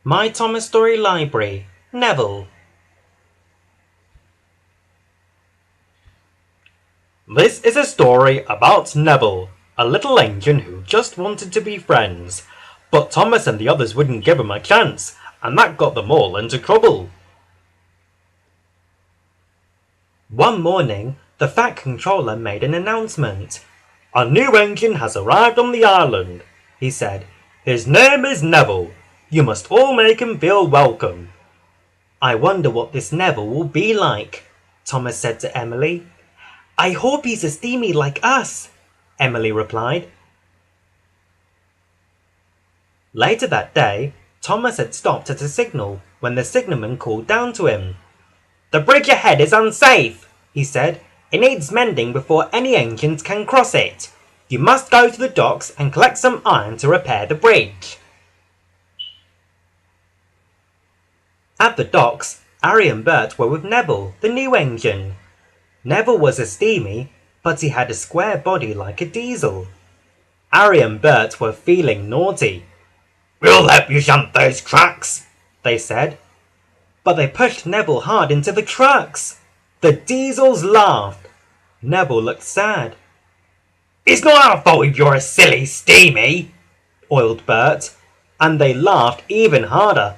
My Thomas Story Library, Neville. This is a story about Neville, a little engine who just wanted to be friends. But Thomas and the others wouldn't give him a chance, and that got them all into trouble. One morning, the Fat Controller made an announcement. "A new engine has arrived on the island," he said. "His name is Neville. You must all make him feel welcome." "I wonder what this Neville will be like," Thomas said to Emily. "I hope he's a Steamy like us," Emily replied. Later that day, Thomas had stopped at a signal when the signalman called down to him. "The bridge ahead is unsafe," he said. "It needs mending before any engines can cross it. You must go to the docks and collect some iron to repair the bridge." At the docks, Ari and Bert were with Neville, the new engine. Neville was a Steamy, but he had a square body like a diesel. Ari and Bert were feeling naughty. "We'll help you jump those trucks," they said. But they pushed Neville hard into the trucks. The diesels laughed. Neville looked sad. "It's not our fault if you're a silly Steamy," oiled Bert, and they laughed even harder.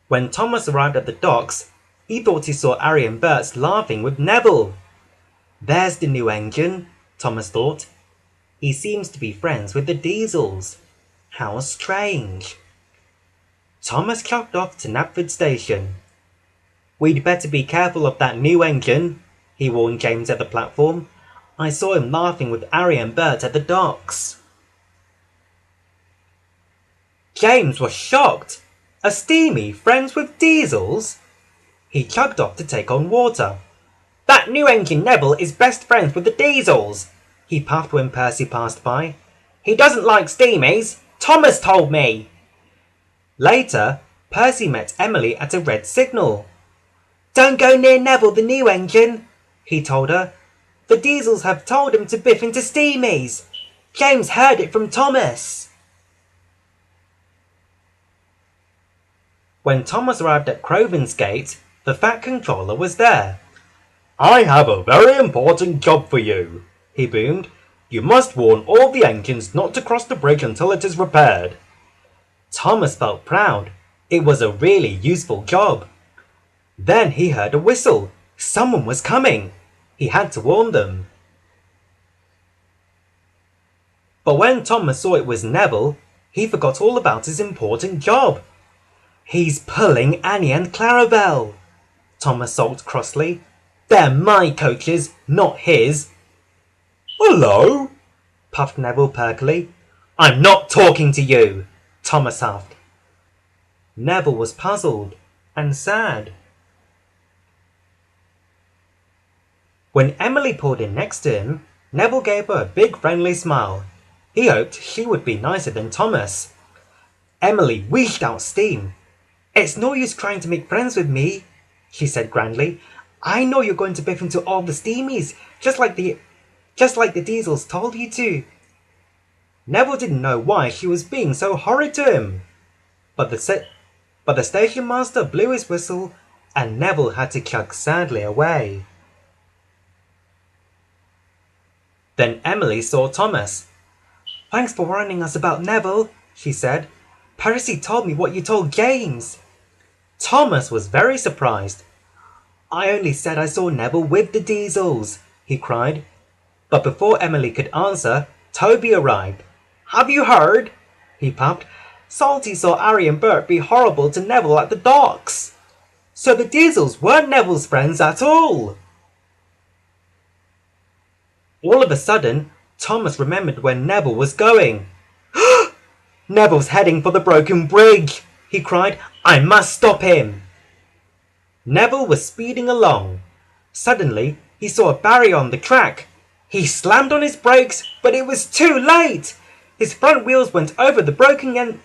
When Thomas arrived at the docks, he thought he saw Ari and Bert laughing with Neville. "There's the new engine," Thomas thought. "He seems to be friends with the diesels. How strange." Thomas clocked off to Knapford Station. "We'd better be careful of that new engine," he warned James at the platform. "I saw him laughing with Ari and Bert at the docks." James was shocked. A Steamy friends with diesels? He chugged off to take on water. "That new engine Neville is best friends with the diesels," he puffed when Percy passed by. "He doesn't like Steamies. Thomas told me." Later, Percy met Emily at a red signal. "Don't go near Neville the new engine," he told her. "The diesels have told him to biff into Steamies. James heard it from Thomas." When Thomas arrived at Crovan's gate, the Fat Controller was there. "I have a very important job for you," he boomed. "You must warn all the engines not to cross the bridge until it is repaired." Thomas felt proud. It was a really useful job. Then he heard a whistle. Someone was coming. He had to warn them. But when Thomas saw it was Neville, he forgot all about his important job. "He's pulling Annie and Clarabelle," Thomas sulked crossly. "They're my coaches, not his." "Hello?" puffed Neville perkily. "I'm not talking to you," Thomas huffed. Neville was puzzled and sad. When Emily pulled in next to him, Neville gave her a big friendly smile. He hoped she would be nicer than Thomas. Emily wheezed out steam. "It's no use trying to make friends with me," she said grandly. "I know you're going to biff into all the Steamies, just like the diesels told you to." Neville didn't know why she was being so horrid to him. But the station master blew his whistle, and Neville had to chug sadly away. Then Emily saw Thomas. "Thanks for warning us about Neville," she said. "Percy told me what you told James." Thomas was very surprised. "I only said I saw Neville with the diesels," he cried. But before Emily could answer, Toby arrived. "Have you heard?" he puffed. "Salty saw Ari and Bert be horrible to Neville at the docks." So the diesels weren't Neville's friends at all. All of a sudden, Thomas remembered where Neville was going. "Neville's heading for the broken bridge," he cried. "I must stop him." Neville was speeding along. Suddenly, he saw a barrier on the track. He slammed on his brakes, but it was too late. His front wheels went over the broken end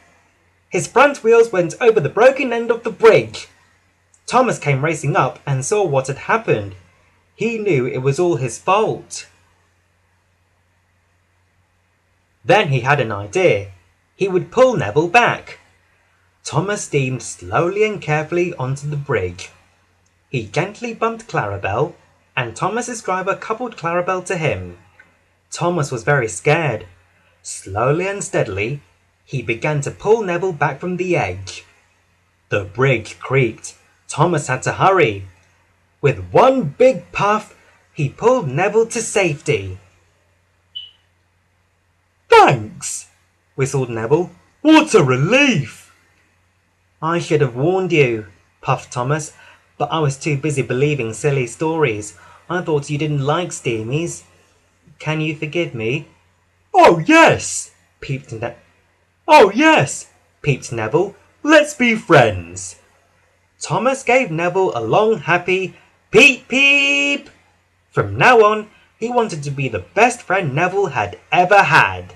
of the bridge. Thomas came racing up and saw what had happened. He knew it was all his fault. Then he had an idea. He would pull Neville back. Thomas steamed slowly and carefully onto the bridge. He gently bumped Clarabelle, and Thomas's driver coupled Clarabelle to him. Thomas was very scared. Slowly and steadily, he began to pull Neville back from the edge. The bridge creaked. Thomas had to hurry. With one big puff, he pulled Neville to safety. "Thanks," whistled Neville. "What a relief!" "I should have warned you," puffed Thomas, "but I was too busy believing silly stories. I thought you didn't like Steamies. Can you forgive me?" "Oh yes," peeped Neville. "Let's be friends." Thomas gave Neville a long, happy peep peep. From now on, he wanted to be the best friend Neville had ever had.